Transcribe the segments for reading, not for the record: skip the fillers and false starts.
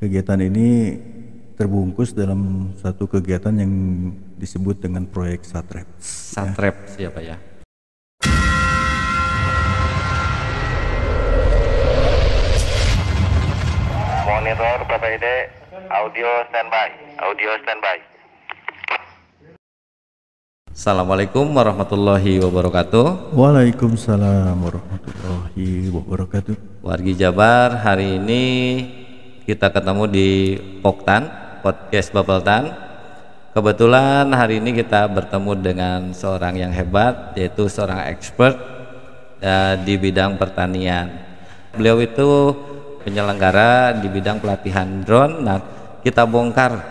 kegiatan ini terbungkus dalam satu kegiatan yang disebut dengan proyek SATREPS. SATREPS ya Pak ya. Monitor PPID, audio standby. Assalamualaikum warahmatullahi wabarakatuh. Waalaikumsalam warahmatullahi wabarakatuh. Wargi Jabar, hari ini kita ketemu di Poktan, podcast Bapeltan. Kebetulan hari ini kita bertemu dengan seorang yang hebat, yaitu seorang expert di bidang pertanian. Beliau itu penyelenggara di bidang pelatihan drone. Nah, kita bongkar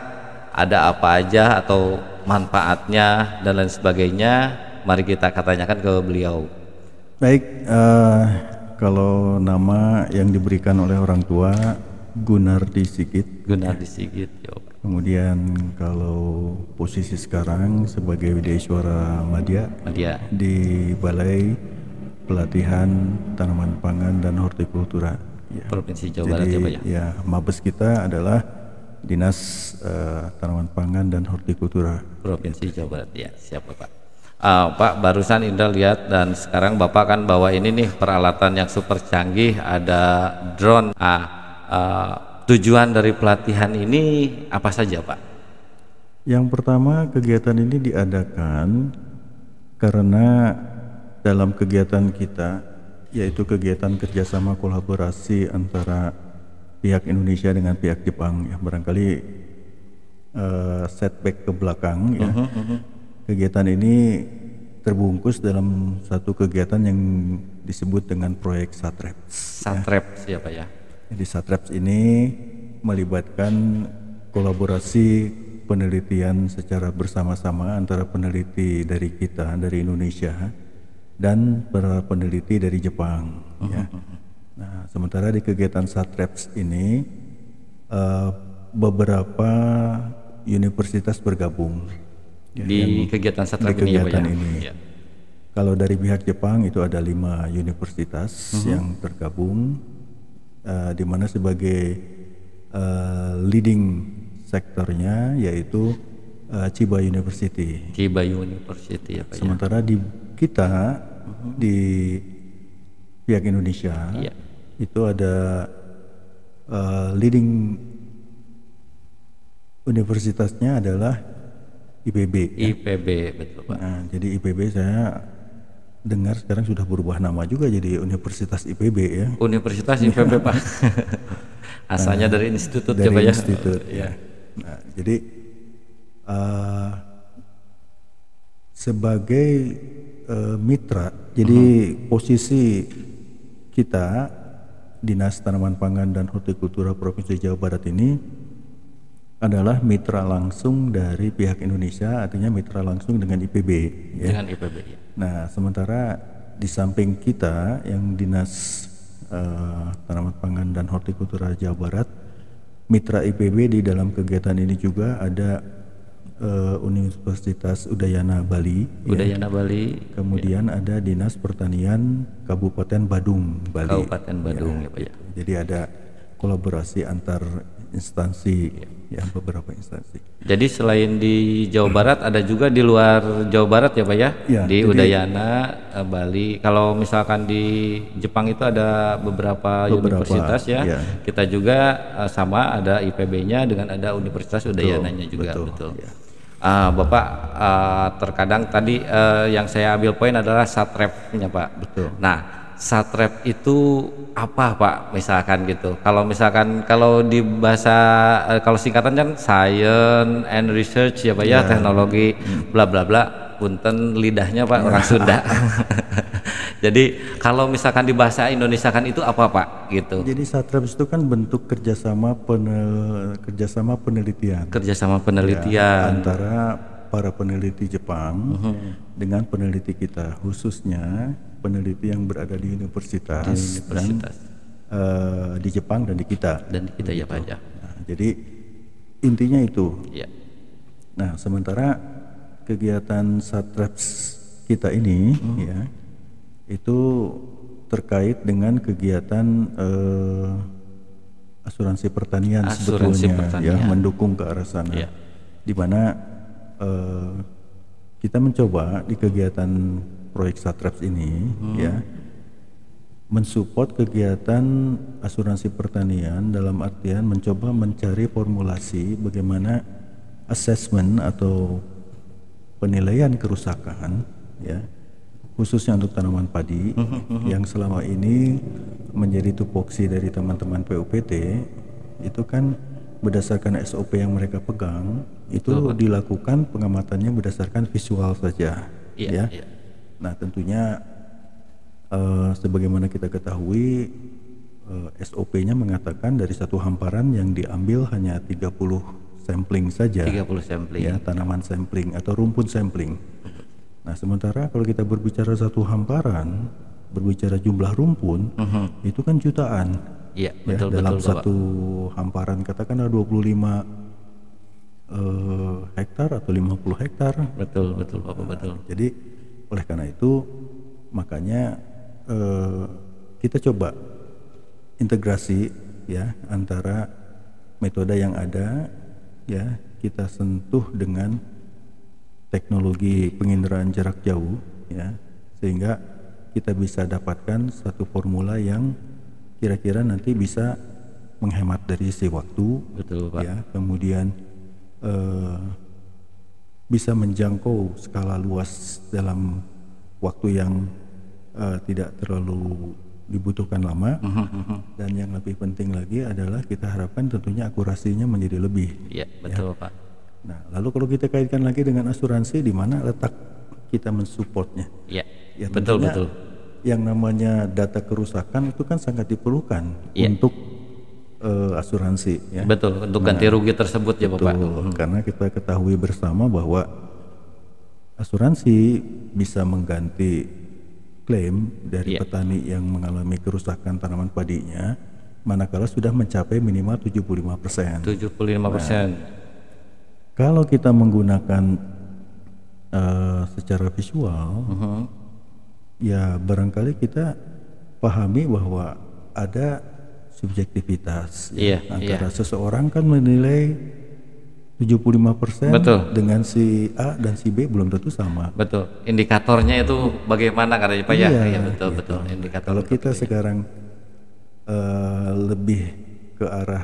ada apa aja atau manfaatnya dan lain sebagainya. Mari kita tanyakan ke beliau. Baik, kalau nama yang diberikan oleh orang tua Gunardi Sigit. Gunardi Sigit, yo. Kemudian kalau posisi sekarang sebagai Widyaswara Madya di Balai Pelatihan Tanaman Pangan dan Hortikultura. Ya. Provinsi Jawa Barat ya Pak ya. Ya, Mabes kita adalah Dinas Tanaman Pangan dan Hortikultura. Provinsi Jawa Barat ya, siap Pak. Pak, barusan Indra lihat dan sekarang Bapak kan bawa ini nih peralatan yang super canggih, ada drone. Tujuan dari pelatihan ini apa saja Pak? Yang pertama, kegiatan ini diadakan karena dalam kegiatan kita, yaitu kegiatan kerjasama kolaborasi antara pihak Indonesia dengan pihak Jepang, ya barangkali setback ke belakang ya. Kegiatan ini terbungkus dalam satu kegiatan yang disebut dengan proyek SATREPS. SATREPS ya Pak ya. Jadi SATREPS ini melibatkan kolaborasi penelitian secara bersama-sama antara peneliti dari kita, dari Indonesia, dan para peneliti dari Jepang. Ya. Nah, sementara di kegiatan SATREPS ini beberapa universitas bergabung di kegiatan SATREPS ini, ya, Pak, ya? Ya. Kalau dari pihak Jepang itu ada 5 universitas yang tergabung, di mana sebagai leading sektornya yaitu Chiba University. Chiba University ya Pak. Sementara di kita di pihak Indonesia itu ada leading universitasnya adalah IPB. IPB betul Pak. Nah, jadi IPB saya dengar sekarang sudah berubah nama juga jadi Universitas IPB ya. Universitas IPB Pak. Asalnya dari institut ya Pak ya. Institut ya. Nah, jadi sebagai mitra, jadi posisi kita Dinas Tanaman Pangan dan Hortikultura Provinsi Jawa Barat ini adalah mitra langsung dari pihak Indonesia, artinya mitra langsung dengan IPB ya. Dengan IPB ya. Nah, sementara di samping kita yang Dinas Tanaman Pangan dan Hortikultura Jawa Barat, mitra IPB di dalam kegiatan ini juga ada Universitas Udayana Bali. Udayana Bali. Kemudian ada Dinas Pertanian Kabupaten Badung Bali. Kabupaten Badung ya Pak ya. Jadi ada kolaborasi antar instansi ya, beberapa instansi. Jadi selain di Jawa Barat ada juga di luar Jawa Barat ya Pak ya, di Udayana Bali. Kalau misalkan di Jepang itu ada beberapa universitas ya. Kita juga sama ada IPB-nya dengan ada Universitas Udayananya juga betul. Ya. Bapak terkadang tadi yang saya ambil poin adalah SATREP-nya Pak. Betul. Nah, SATREP itu apa Pak misalkan gitu? Kalau di bahasa kalau singkatan kan Science and Research ya Pak ya, teknologi bla bla bla. Punten lidahnya Pak orang Sunda. Jadi kalau misalkan di bahasa Indonesia kan itu apa Pak gitu? Jadi SATREPS itu kan bentuk kerjasama penelitian. Kerjasama penelitian antara para peneliti Jepang dengan peneliti kita, khususnya peneliti yang berada di universitas. Dan di Jepang dan di kita. Ya Pak ya. Nah, jadi intinya itu. Ya. Nah, sementara kegiatan SATREPS kita ini ya itu terkait dengan kegiatan asuransi pertanian sebetulnya ya, mendukung ke arah sana. Di mana kita mencoba di kegiatan proyek Satraps ini ya mensupport kegiatan asuransi pertanian dalam artian mencoba mencari formulasi bagaimana assessment atau penilaian kerusakan ya khususnya untuk tanaman padi yang selama ini menjadi tupoksi dari teman-teman PUPT itu kan berdasarkan SOP yang mereka pegang itu dilakukan pengamatannya berdasarkan visual saja ya. Nah tentunya sebagaimana kita ketahui SOP-nya mengatakan dari satu hamparan yang diambil hanya 30 sampling saja. 30 sampling. Ya, tanaman sampling atau rumpun sampling. Nah, sementara kalau kita berbicara satu hamparan, berbicara jumlah rumpun, itu kan jutaan. Iya, betul, ya, dalam betul, satu hamparan katakanlah 25 hektar atau 50 hektar. Betul, betul, Bapak, betul. Jadi oleh karena itu makanya kita coba integrasi ya antara metode yang ada ya kita sentuh dengan teknologi penginderaan jarak jauh ya sehingga kita bisa dapatkan satu formula yang kira-kira nanti bisa menghemat dari sisi waktu. Betul, Pak. Ya kemudian bisa menjangkau skala luas dalam waktu yang tidak terlalu dibutuhkan lama dan yang lebih penting lagi adalah kita harapkan tentunya akurasinya menjadi lebih. Iya, betul ya. Pak. Nah, lalu kalau kita kaitkan lagi dengan asuransi di mana letak kita mensupportnya? Iya. Ya, betul betul. Yang namanya data kerusakan itu kan sangat diperlukan untuk asuransi ya. Betul, untuk ganti rugi tersebut ya Bapak. Betul, karena kita ketahui bersama bahwa asuransi bisa mengganti klaim dari petani yang mengalami kerusakan tanaman padinya manakala sudah mencapai minimal 75%. 75%. Nah, kalau kita menggunakan secara visual ya barangkali kita pahami bahwa ada subjektivitas antara seseorang kan menilai 75% betul. Dengan si A dan si B belum tentu sama. Betul. Indikatornya itu bagaimana katanya Pak ya? Iya betul gitu. Betul. Indikator. Kalau kita sekarang lebih ke arah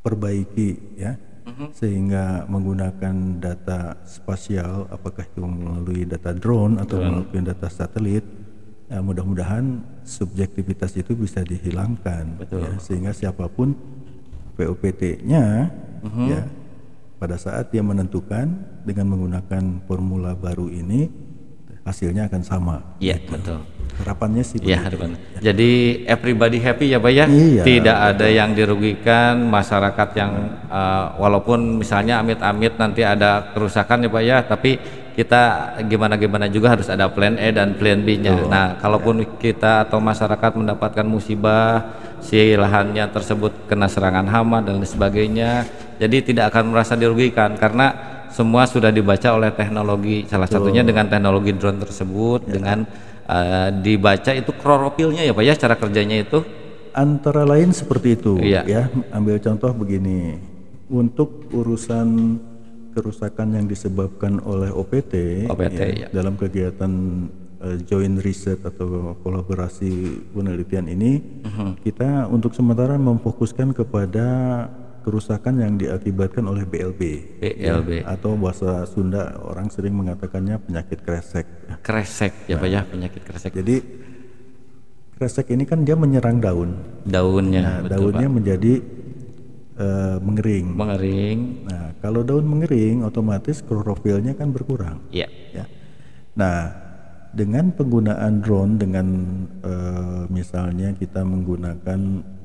perbaiki ya, sehingga menggunakan data spasial, apakah itu melalui data drone atau melalui data satelit, ya, mudah-mudahan subjektivitas itu bisa dihilangkan. Betul. Ya, sehingga siapapun PUPT-nya ya pada saat dia menentukan dengan menggunakan formula baru ini hasilnya akan sama. Iya gitu. Betul. Harapannya sih ya, harapan. Ya. Jadi everybody happy ya Pak ya. Iya, tidak ada yang dirugikan masyarakat yang walaupun misalnya amit-amit nanti ada kerusakan ya Pak ya, tapi kita gimana juga harus ada plan A dan plan B-nya. Nah, kalaupun kita atau masyarakat mendapatkan musibah, si lahannya tersebut kena serangan hama dan sebagainya, jadi tidak akan merasa dirugikan karena semua sudah dibaca oleh teknologi, salah satunya dengan teknologi drone tersebut, dengan dibaca itu kloropilnya ya Pak ya, cara kerjanya itu antara lain seperti itu ya. Ambil contoh begini, untuk urusan kerusakan yang disebabkan oleh OPT ya. Dalam kegiatan joint research atau kolaborasi penelitian ini kita untuk sementara memfokuskan kepada kerusakan yang diakibatkan oleh BLB ya, atau bahasa Sunda orang sering mengatakannya penyakit kresek ya Pak ya, penyakit kresek. Jadi kresek ini kan dia menyerang daunnya daunnya Pak. Menjadi mengering. Nah, kalau daun mengering, otomatis klorofilnya kan berkurang. Ya. Nah, dengan penggunaan drone, dengan misalnya kita menggunakan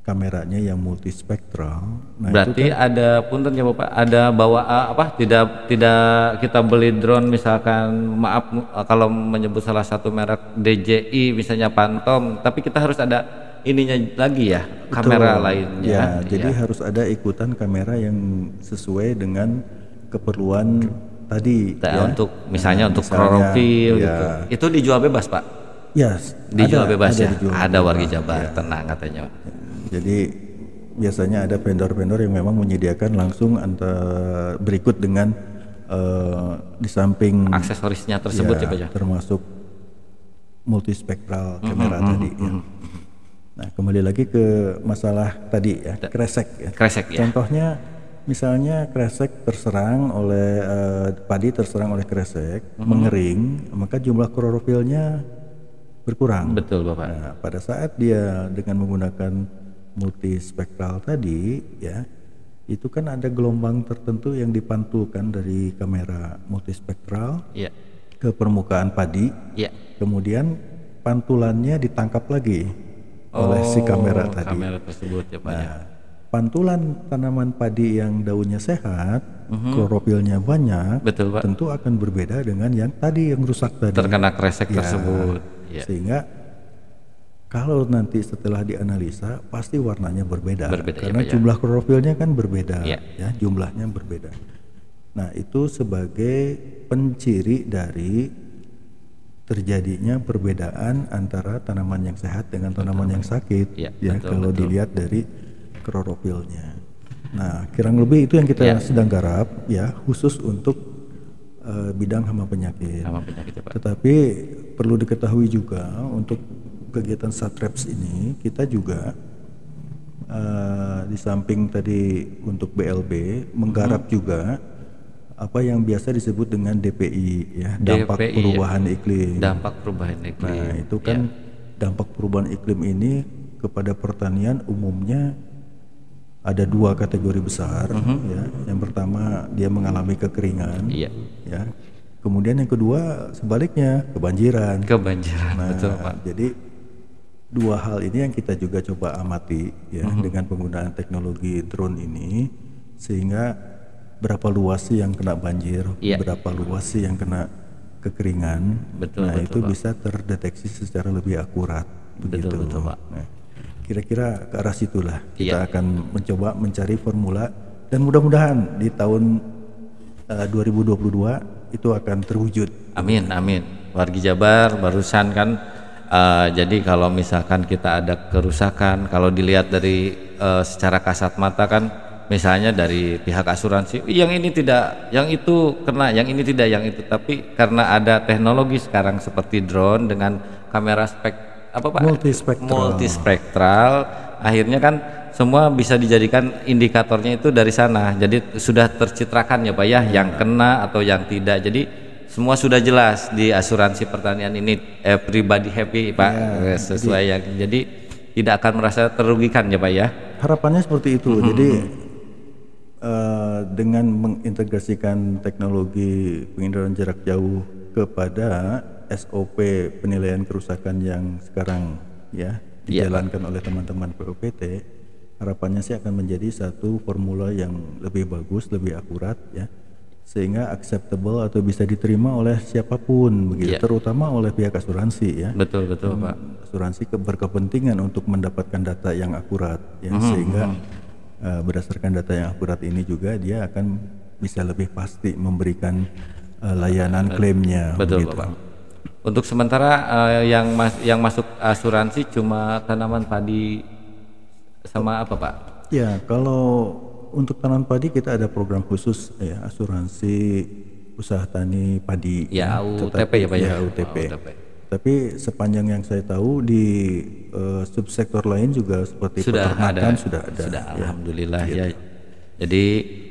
kameranya yang multispektral. Nah, berarti itu kan ada punten ya Bapak, ada bawa tidak kita beli drone misalkan, maaf kalau menyebut salah satu merek DJI misalnya Phantom, tapi kita harus ada ininya lagi ya, kamera lainnya ya, jadi harus ada ikutan kamera yang sesuai dengan keperluan tadi ya. Untuk misalnya untuk klorofil gitu. Itu dijual bebas Pak? Ya, dijual bebas ya. Ada warga Jabar, tenang katanya. Jadi biasanya ada vendor-vendor yang memang menyediakan langsung berikut dengan di samping aksesorisnya tersebut ya Pak ya. Termasuk multispektral kamera tadi ya. Nah, kembali lagi ke masalah tadi ya, kresek ya. Kresek ya. Contohnya misalnya kresek terserang oleh padi terserang oleh kresek, mengering, maka jumlah klorofilnya berkurang. Betul Bapak. Nah, pada saat dia dengan menggunakan multispektral tadi ya, itu kan ada gelombang tertentu yang dipantulkan dari kamera multispektral ke permukaan padi. Kemudian pantulannya ditangkap lagi oleh si kamera tadi. Kamera tersebut ya Pak. Nah, pantulan tanaman padi yang daunnya sehat, klorofilnya banyak, betul, Pak. Tentu akan berbeda dengan yang tadi yang rusak tadi. Terkena kresek tersebut. Sehingga kalau nanti setelah dianalisa pasti warnanya berbeda karena ya, jumlah klorofilnya kan berbeda, ya jumlahnya berbeda. Nah, itu sebagai penciri dari terjadinya perbedaan antara tanaman yang sehat dengan tanaman yang sakit kalau dilihat dari klorofilnya. Nah, kurang lebih itu yang kita sedang garap ya, khusus untuk bidang hama penyakit. Ya, Pak. Tetapi perlu diketahui juga untuk kegiatan Satraps ini kita juga di samping tadi untuk BLB menggarap juga apa yang biasa disebut dengan DPI ya, dampak perubahan iklim. Dampak perubahan iklim. Nah, itu kan dampak perubahan iklim ini kepada pertanian umumnya ada dua kategori besar ya. Yang pertama dia mengalami kekeringan ya. Kemudian yang kedua sebaliknya kebanjiran. Nah, betul, Pak. Jadi dua hal ini yang kita juga coba amati ya dengan penggunaan teknologi drone ini, sehingga berapa luas sih yang kena banjir, berapa luas sih yang kena kekeringan. Nah, itu Pak. Bisa terdeteksi secara lebih akurat. Begitu Pak. Nah, kira-kira ke arah situlah kita akan mencoba mencari formula, dan mudah-mudahan di tahun 2022 itu akan terwujud. Amin. Wargi Jabar barusan kan jadi kalau misalkan kita ada kerusakan, kalau dilihat dari secara kasat mata kan, misalnya dari pihak asuransi, yang ini tidak, yang itu kena, yang ini tidak, yang itu. Tapi karena ada teknologi sekarang seperti drone dengan kamera multispektral, akhirnya kan semua bisa dijadikan indikatornya itu dari sana. Jadi sudah tercitrakan ya Pak ya, yang kena atau yang tidak. Jadi semua sudah jelas di asuransi pertanian ini. Everybody happy Pak, sesuai yang jadi tidak akan merasa terugikan ya Pak ya. Harapannya seperti itu. Jadi dengan mengintegrasikan teknologi penginderaan jarak jauh kepada SOP penilaian kerusakan yang sekarang ya dijalankan oleh teman-teman POPT, harapannya sih akan menjadi satu formula yang lebih bagus, lebih akurat ya, sehingga acceptable atau bisa diterima oleh siapapun begitu, terutama oleh pihak asuransi ya. Betul Pak. Asuransi berkepentingan untuk mendapatkan data yang akurat ya, sehingga berdasarkan data yang akurat ini juga dia akan bisa lebih pasti memberikan layanan klaimnya. Betul Pak. Untuk sementara yang masuk asuransi cuma tanaman padi sama apa Pak? Ya, kalau untuk tanaman padi kita ada program khusus ya, asuransi usaha tani padi. Ya, UTP ya Pak ya. UTP. Tapi sepanjang yang saya tahu di subsektor lain juga seperti peternakan sudah ada. Alhamdulillah ya. Jadi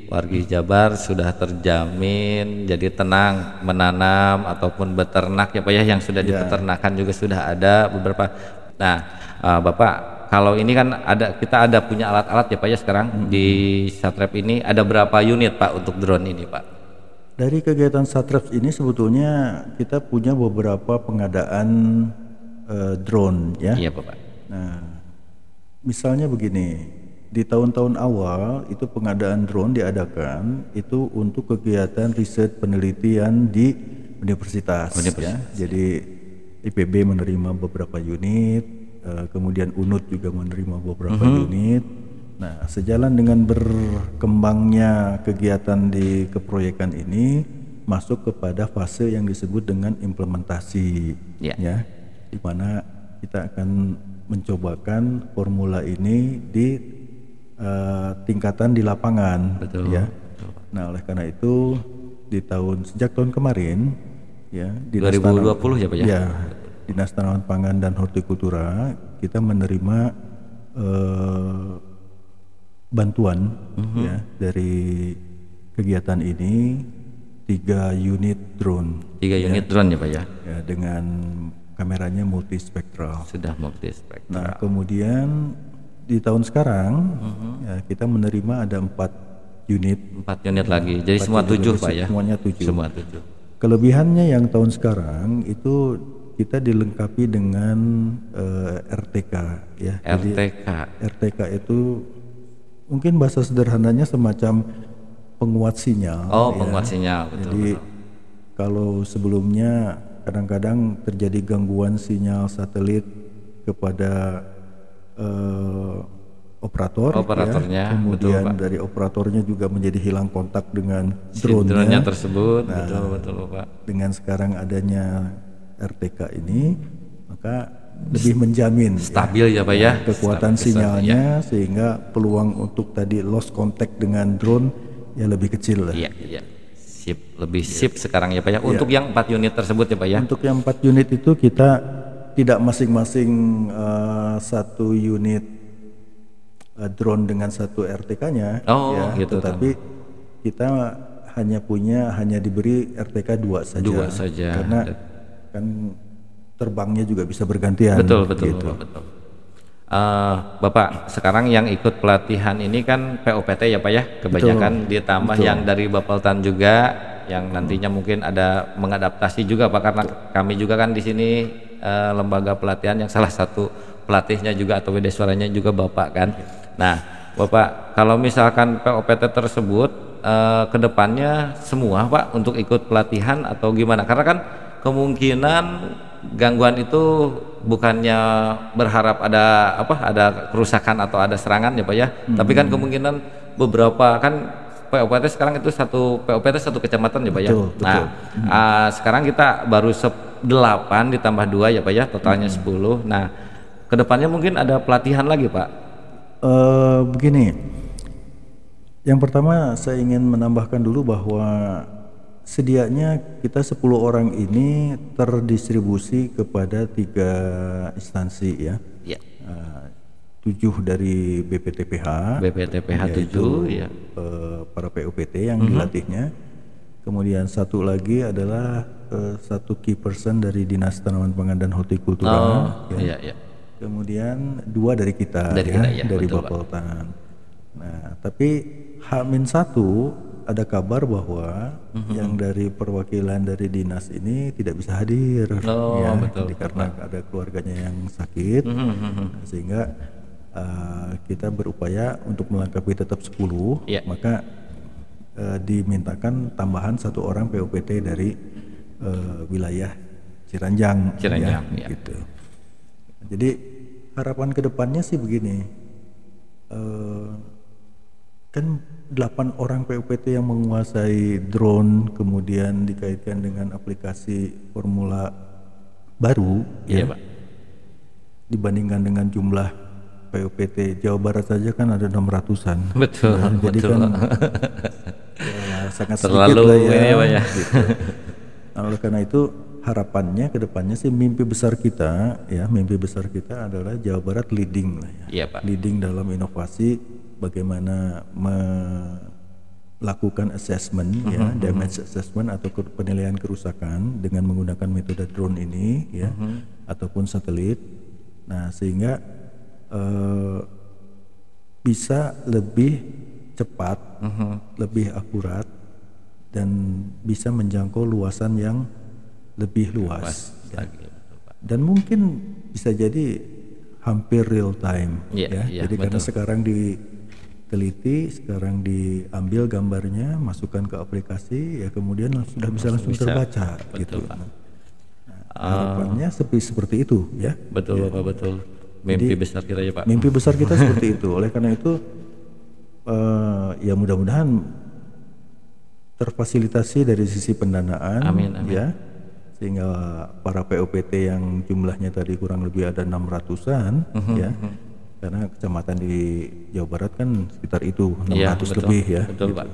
wargi Jabar sudah terjamin, jadi tenang menanam ataupun beternak ya Pak ya, yang sudah di peternakan juga sudah ada beberapa. Nah, Bapak, kalau ini kan kita ada punya alat-alat ya Pak ya sekarang di Satrap ini, ada berapa unit Pak untuk drone ini Pak? Dari kegiatan Satraps ini sebetulnya kita punya beberapa pengadaan drone ya. Iya Bapak. Nah, misalnya begini, di tahun-tahun awal itu pengadaan drone diadakan itu untuk kegiatan riset penelitian di universitas. Ya. Jadi IPB menerima beberapa unit, kemudian UNUD juga menerima beberapa unit. Nah, sejalan dengan berkembangnya kegiatan di keproyekan ini masuk kepada fase yang disebut dengan implementasi, ya, di mana kita akan mencobakan formula ini di tingkatan di lapangan. Betul. Ya. Nah, oleh karena itu sejak tahun kemarin ya, 2020 ya Pak ya. Ya, Dinas Tanaman Pangan dan Hortikultura kita menerima bantuan ya dari kegiatan ini 3 unit drone. 3 unit drone ya Pak ya. Ya, dengan kameranya multispektral. Sudah multispektral. Nah, kemudian di tahun sekarang ya, kita menerima ada 4 unit. 4 unit lagi. Jadi semua 7 Pak ya. Semuanya 7. Semua 7. Kelebihannya yang tahun sekarang itu kita dilengkapi dengan RTK ya. RTK. Jadi, RTK itu mungkin bahasa sederhananya semacam penguat sinyal. Oh, ya. penguat sinyal, betul. Jadi kalau sebelumnya kadang-kadang terjadi gangguan sinyal satelit kepada operatornya, ya. Kemudian betul, dari operatornya juga menjadi hilang kontak dengan drone-nya tersebut. Nah, betul Pak. Dengan sekarang adanya RTK ini, maka lebih menjamin stabil ya Pak ya kekuatan sinyalnya, sehingga peluang untuk tadi lost contact dengan drone ya lebih kecil lah. Iya. Lebih sip sekarang ya Pak ya. Untuk yang 4 unit tersebut ya Pak ya. Untuk yang 4 unit itu kita tidak masing-masing 1 unit drone dengan 1 RTK-nya. Oh, ya, gitu. Tetapi kita hanya diberi RTK 2 saja. 2 saja. Karena kan terbangnya juga bisa bergantian. Betul. Gitu. Betul. Bapak, sekarang yang ikut pelatihan ini kan POPT ya Pak ya, kebanyakan ditambah yang dari Bapeltan juga, yang nantinya mungkin ada mengadaptasi juga Pak, karena kami juga kan di sini lembaga pelatihan yang salah satu pelatihnya juga atau Wideswaranya juga Bapak kan. Nah Bapak, kalau misalkan POPT tersebut kedepannya semua Pak untuk ikut pelatihan atau gimana? Karena kan kemungkinan gangguan itu bukannya berharap ada kerusakan atau ada serangan ya Pak ya, tapi kan kemungkinan beberapa kan POPT sekarang itu POPT satu kecamatan ya Pak ya. Betul. Sekarang kita baru 8 ditambah 2 ya Pak ya, totalnya 10. Nah kedepannya mungkin ada pelatihan lagi Pak. Begini, yang pertama saya ingin menambahkan dulu bahwa sedianya kita 10 orang ini terdistribusi kepada 3 instansi ya. 7 dari BPTPH 7 ya. Para POPT yang dilatihnya. Kemudian 1 lagi adalah 1 key person dari Dinas Tanaman Pangan dan Hortikultura. Iya. Kemudian 2 dari kita dari Bapeltan. Nah, tapi H-1 ada kabar bahwa yang dari perwakilan dari dinas ini tidak bisa hadir, karena ada keluarganya yang sakit, sehingga kita berupaya untuk melengkapi tetap 10, maka dimintakan tambahan 1 orang POPT dari wilayah Ciranjang, gitu. Jadi harapan kedepannya sih begini, kan 8 orang POPT yang menguasai drone kemudian dikaitkan dengan aplikasi formula baru Pak. Dibandingkan dengan jumlah POPT Jawa Barat saja kan ada 600-an. Betul. Jadi kan sangat terlalu sedikit lah ya, Pak ya. Gitu. Nah, oleh karena itu harapannya kedepannya sih mimpi besar kita adalah Jawa Barat leading lah ya. Iya Pak. Leading dalam inovasi bagaimana melakukan assessment damage assessment atau penilaian kerusakan dengan menggunakan metode drone ini ataupun satelit. Nah, sehingga bisa lebih cepat, lebih akurat dan bisa menjangkau luasan yang lebih luas. Dan mungkin bisa jadi hampir real time jadi betul. Karena sekarang diteliti, sekarang diambil gambarnya, masukkan ke aplikasi, ya kemudian sudah bisa langsung terbaca. Betul, gitu. Pak. Harapannya seperti itu ya. Betul Bapak, betul. Mimpi besar kita ya Pak. Mimpi besar kita seperti itu. Oleh karena itu ya mudah-mudahan terfasilitasi dari sisi pendanaan. Amin. Ya, sehingga para POPT yang jumlahnya tadi kurang lebih ada 600-an ya. Karena kecamatan di Jawa Barat kan sekitar itu 600 ya, betul, lebih ya. Betul, gitu. Pak.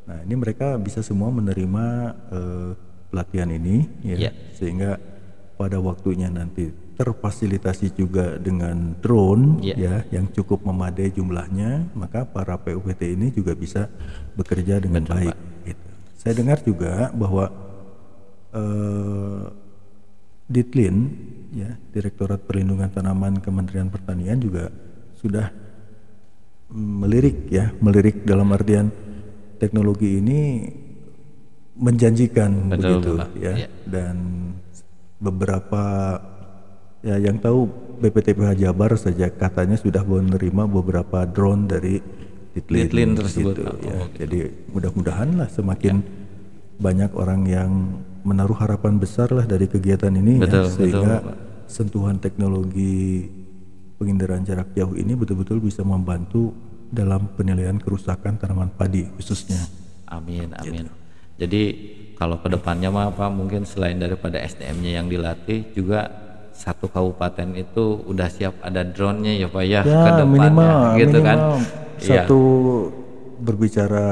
Nah, ini mereka bisa semua menerima pelatihan ini ya, sehingga pada waktunya nanti terfasilitasi juga dengan drone ya yang cukup memadai jumlahnya, maka para POPT ini juga bisa bekerja dengan baik gitu. Saya dengar juga bahwa Ditlin ya, Direktorat Perlindungan Tanaman Kementerian Pertanian juga sudah melirik dalam artian teknologi ini menjanjikan. Betul, begitu Pak. Ya. Dan beberapa ya yang tahu BPTPH Jabar saja katanya sudah menerima beberapa drone dari Ditlin tersebut gitu, ya. gitu. Jadi mudah-mudahan lah semakin banyak orang yang menaruh harapan besar lah dari kegiatan ini ya, sehingga sentuhan teknologi penginderaan jarak jauh ini betul-betul bisa membantu dalam penilaian kerusakan tanaman padi khususnya. Amin. Gitu. Jadi kalau kedepannya mah Pak, mungkin selain daripada SDM-nya yang dilatih, juga satu kabupaten itu udah siap ada drone-nya ya Pak ya, kedepannya minimal, gitu kan. Satu berbicara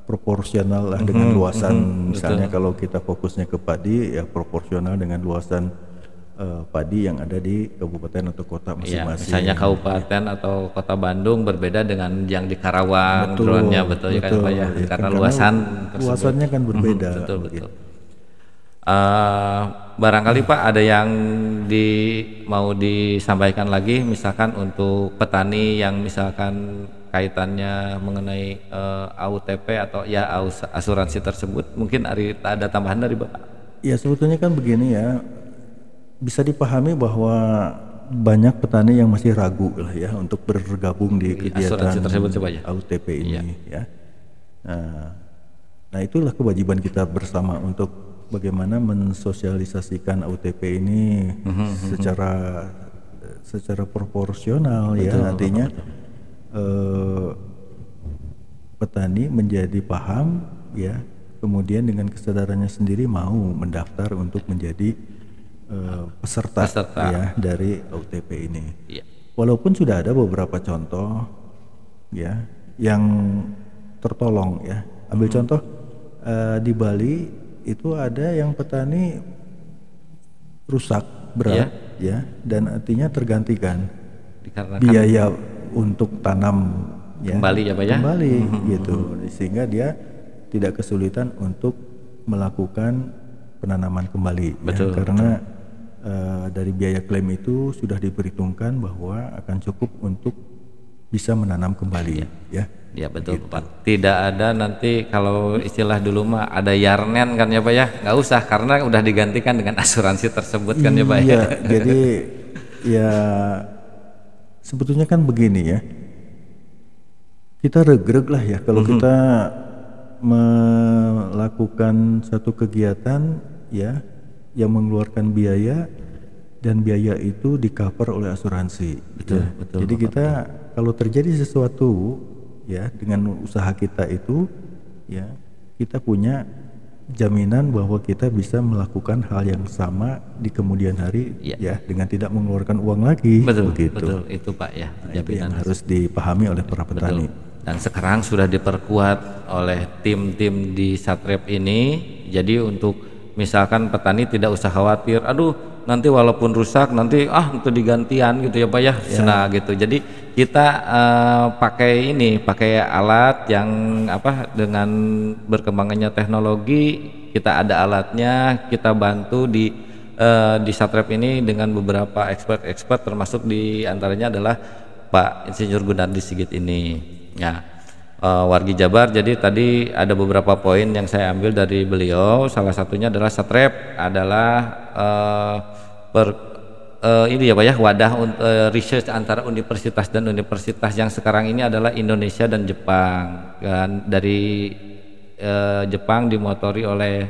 proporsional lah dengan luasan, misalnya kalau kita fokusnya ke padi ya proporsional dengan luasan padi yang ada di kabupaten atau kota masing-masing. Misalnya kabupaten atau kota Bandung berbeda dengan yang di Karawang, drone-nya betul ya kan Pak ya, karena luasannya kan berbeda. Betul. Barangkali Pak ada yang mau disampaikan lagi, misalkan untuk petani yang misalkan kaitannya mengenai AUTP atau ya asuransi tersebut, mungkin ada tambahan dari Bapak? Ya sebetulnya kan begini ya, bisa dipahami bahwa banyak petani yang masih ragu lah ya untuk bergabung di kegiatan tersebut ya? AUTP ini ya. Nah itulah kewajiban kita bersama untuk bagaimana mensosialisasikan AUTP ini secara proporsional. Betul, ya artinya petani menjadi paham ya, kemudian dengan kesadarannya sendiri mau mendaftar untuk menjadi peserta ya dari AUTP ini. Walaupun sudah ada beberapa contoh ya yang tertolong ya. Ambil contoh di Bali itu ada yang petani rusak berat ya, dan artinya tergantikan biaya untuk tanam ya, kembali ya Pak ya, gitu, sehingga dia tidak kesulitan untuk melakukan penanaman kembali. Betul, ya, karena dari biaya klaim itu sudah diperhitungkan bahwa akan cukup untuk bisa menanam kembali ya. Ya betul gitu. Pak. Tidak ada nanti kalau istilah dulu mah ada yarnen kan ya Pak ya, nggak usah karena udah digantikan dengan asuransi tersebut kan ya Pak ya. Jadi ya sebetulnya kan begini ya, kita regreg lah ya kalau kita melakukan satu kegiatan ya yang mengeluarkan biaya dan biaya itu di cover oleh asuransi. Betul. Jadi kita kalau terjadi sesuatu ya dengan usaha kita itu ya, kita punya jaminan bahwa kita bisa melakukan hal yang sama di kemudian hari ya dengan tidak mengeluarkan uang lagi. Betul itu Pak ya. Nah, itu yang harus dipahami oleh para petani. Dan sekarang sudah diperkuat oleh tim-tim di Satrep ini. Jadi untuk misalkan petani tidak usah khawatir, aduh nanti walaupun rusak nanti itu digantian gitu ya Pak ya. Nah gitu. Jadi kita pakai alat yang dengan berkembangannya teknologi, kita ada alatnya, kita bantu di Satrep ini dengan beberapa expert termasuk di antaranya adalah Pak Insinyur Gunardi Sigit ini ya, wargi Jabar. Jadi tadi ada beberapa poin yang saya ambil dari beliau, salah satunya adalah Satrep adalah ini ya Pak ya, wadah research antara universitas dan universitas yang sekarang ini adalah Indonesia dan Jepang kan. Dari Jepang dimotori oleh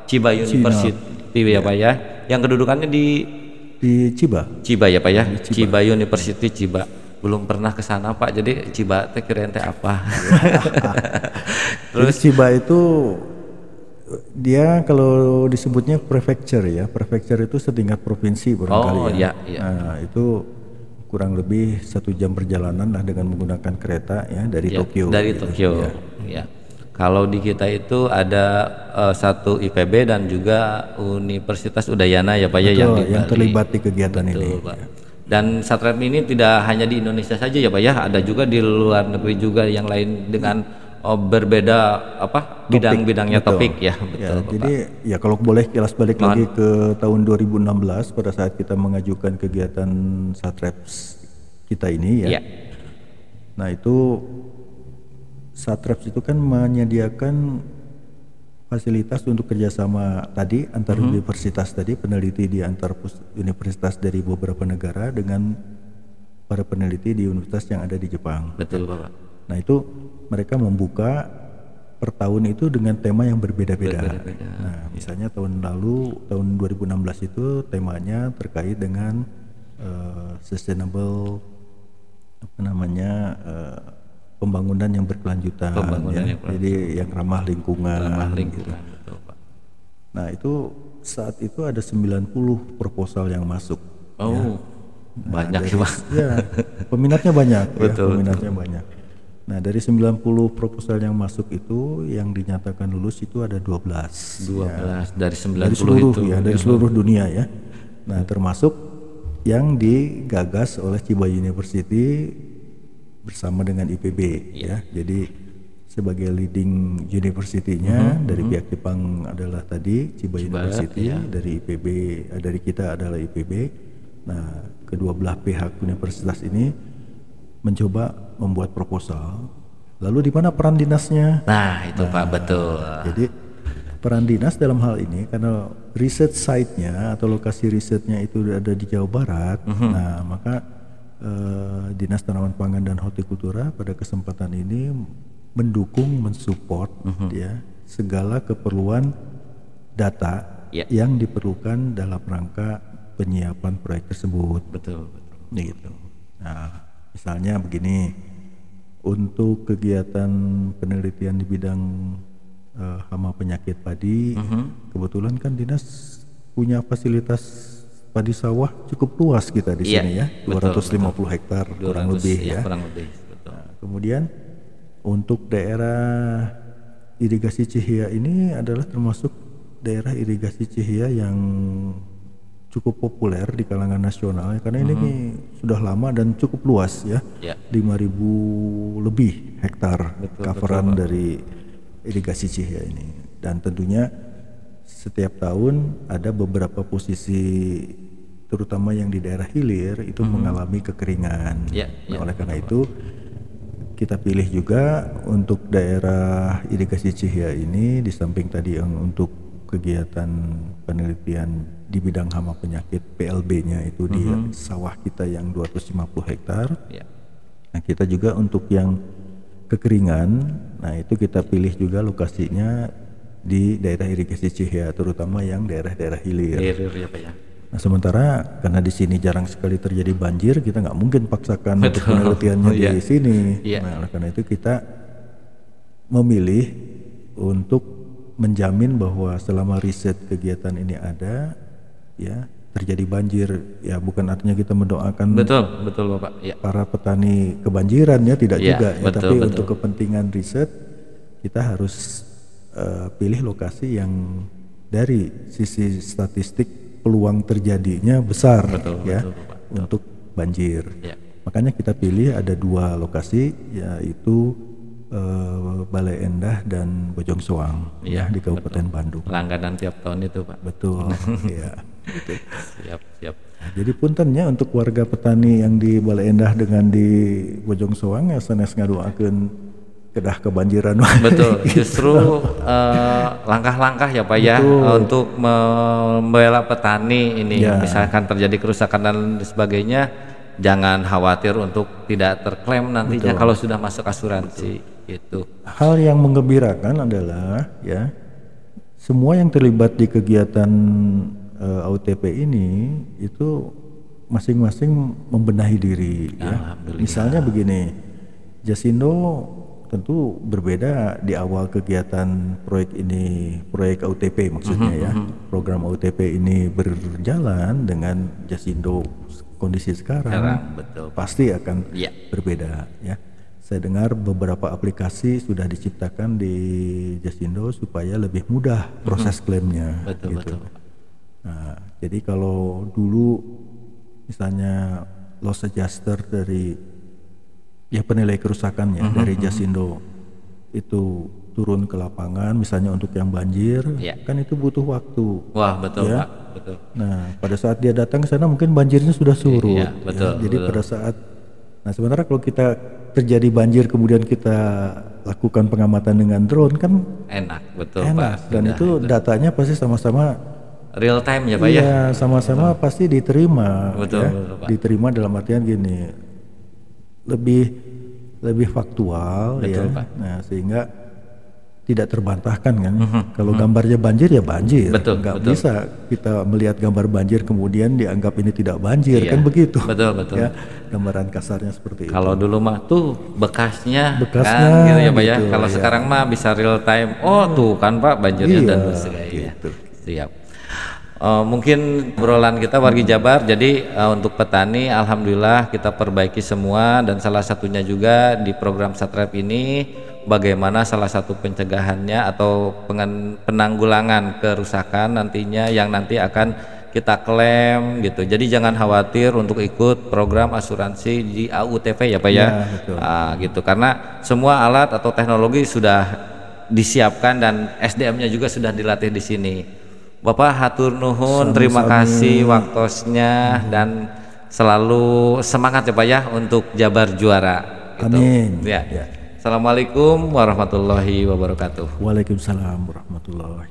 Chiba University ya Pak ya, yang kedudukannya di Chiba ya Pak ya, Chiba University Chiba. Belum pernah ke sana Pak, jadi Chiba teh kirain teh apa. Terus Chiba itu Dia kalau disebutnya prefecture ya, prefecture itu setingkat provinsi barangkali ya. Nah itu kurang lebih 1 jam perjalanan lah dengan menggunakan kereta ya dari Tokyo. Dari Tokyo. Ya. Kalau di kita itu ada satu IPB dan juga Universitas Udayana ya Pak ya yang terlibat di kegiatan ini. Pak. Dan Satrep ini tidak hanya di Indonesia saja ya Pak ya, ada juga di luar negeri juga yang lain dengan berbeda bidang-bidangnya topik ya. Betul, jadi ya kalau boleh kilas balik lagi ke tahun 2016 pada saat kita mengajukan kegiatan Satreps kita ini ya. Nah itu Satreps itu kan menyediakan fasilitas untuk kerjasama tadi antar universitas tadi, peneliti di antar universitas dari beberapa negara dengan para peneliti di universitas yang ada di Jepang. Betul Bapak. Nah itu mereka membuka per tahun itu dengan tema yang berbeda-beda. Nah misalnya tahun lalu, tahun 2016 itu temanya terkait dengan sustainable pembangunan yang berkelanjutan. Jadi yang ramah lingkungan. Gitu. Betul, Pak. Nah itu saat itu ada 90 proposal yang masuk. Banyak ya Pak. Ya, peminatnya banyak. Betul, peminatnya banyak. Nah dari 90 proposal yang masuk itu yang dinyatakan lulus itu ada 12 dari 90 dari seluruh, itu dari seluruh dunia ya. Nah termasuk yang digagas oleh Chiba University bersama dengan IPB ya. Jadi sebagai leading university-nya dari pihak Jepang adalah tadi Chiba University, dari IPB dari kita adalah IPB. Nah kedua belah pihak universitas ini mencoba membuat proposal. Lalu di mana peran dinasnya? Nah itu Pak, betul. Jadi peran dinas dalam hal ini karena riset site-nya atau lokasi risetnya itu ada di Jawa Barat. Nah maka Dinas Tanaman Pangan dan Hortikultura pada kesempatan ini mendukung, mensupport ya segala keperluan data yang diperlukan dalam rangka penyiapan proyek tersebut. Betul. Gitu. Nah misalnya begini, untuk kegiatan penelitian di bidang hama penyakit padi, kebetulan kan dinas punya fasilitas padi sawah cukup luas kita di sini ya, 250 hektar kurang lebih ya. Kurang lebih, betul. Nah, kemudian untuk daerah irigasi Cihia ini adalah termasuk daerah irigasi Cihia yang cukup populer di kalangan nasional karena ini sudah lama dan cukup luas ya, 5.000 lebih hektar coveran dari irigasi Cihia ini. Dan tentunya setiap tahun ada beberapa posisi terutama yang di daerah hilir itu mengalami kekeringan. Oleh karena itu kita pilih juga untuk daerah irigasi Cihia ini di samping tadi yang untuk kegiatan penelitian di bidang hama penyakit PLB-nya itu di sawah kita yang 250 hektar. Nah kita juga untuk yang kekeringan, nah itu kita pilih juga lokasinya di daerah irigasi Cihia, terutama yang daerah-daerah hilir. Ya, Pak, ya. Nah sementara karena di sini jarang sekali terjadi banjir, kita nggak mungkin paksakan untuk penelitiannya di sini. Nah oleh karena itu kita memilih untuk menjamin bahwa selama riset kegiatan ini ada, ya terjadi banjir, ya bukan artinya kita mendoakan betul Bapak. Para petani kebanjiran ya, tidak juga ya, tapi untuk kepentingan riset kita harus pilih lokasi yang dari sisi statistik peluang terjadinya besar betul, untuk banjir. Makanya kita pilih ada 2 lokasi, yaitu Balai Endah dan Bojong Soang di Kabupaten Bandung. Langganan tiap tahun itu Pak. Betul. Ya. Gitu. Siap. Jadi puntennya untuk warga petani yang di Balai Endah dengan di Bojong Soang ya sanes ngadoakeun kedah kebanjiran. Betul. Justru langkah-langkah ya Pak ya untuk membela petani ini misalkan terjadi kerusakan dan sebagainya, jangan khawatir untuk tidak terklaim nantinya kalau sudah masuk asuransi. Itu hal yang menggembirakan adalah ya semua yang terlibat di kegiatan AUTP ini itu masing-masing membenahi diri ya. Misalnya begini, Jasindo tentu berbeda di awal kegiatan proyek ini, proyek AUTP maksudnya ya. Program AUTP ini berjalan dengan Jasindo kondisi sekarang betul. Pasti akan berbeda ya. Saya dengar beberapa aplikasi sudah diciptakan di Jasindo supaya lebih mudah proses klaimnya. Betul, gitu. betul. Nah, jadi kalau dulu misalnya loss adjuster dari penilai kerusakannya dari Jasindo itu turun ke lapangan, misalnya untuk yang banjir, kan itu butuh waktu. Wah, betul ya. Pak, betul. Nah, pada saat dia datang ke sana mungkin banjirnya sudah surut. Betul, Jadi betul. pada saat, nah sementara kalau kita terjadi banjir kemudian kita lakukan pengamatan dengan drone kan enak, betul enak. Pak. Dan itu datanya pasti sama-sama real time ya Pak ya? Iya, sama-sama pasti diterima. Betul, ya. betul Pak. Diterima dalam artian gini, lebih faktual. Betul, ya. Pak. Nah, sehingga tidak terbantahkan kan. Kalau gambarnya banjir ya banjir. Betul, nggak betul. bisa kita melihat gambar banjir kemudian dianggap ini tidak banjir, kan begitu. Betul, betul. Ya, gambaran kasarnya seperti itu. Kalau dulu mah tuh bekasnya Bekasnya kan gitu ya Pak ya. gitu, Kalau ya. sekarang mah bisa real time. Oh tuh kan Pak banjirnya Iya, dan sebagainya. gitu. Siap. Mungkin obrolan kita wargi Jabar. Jadi untuk petani, alhamdulillah kita perbaiki semua dan salah satunya juga di program Satrep ini bagaimana salah satu pencegahannya atau penanggulangan kerusakan nantinya yang nanti akan kita klaim gitu. Jadi jangan khawatir untuk ikut program asuransi di AUTP ya Pak ya. Ya, betul. Gitu karena semua alat atau teknologi sudah disiapkan dan SDM-nya juga sudah dilatih di sini. Bapak hatur nuhun, terima kasih waktosnya dan selalu semangat ya Pak ya untuk Jabar juara. Gitu. Amin. Ya. Ya. Assalamualaikum warahmatullahi wabarakatuh. Waalaikumsalam warahmatullahi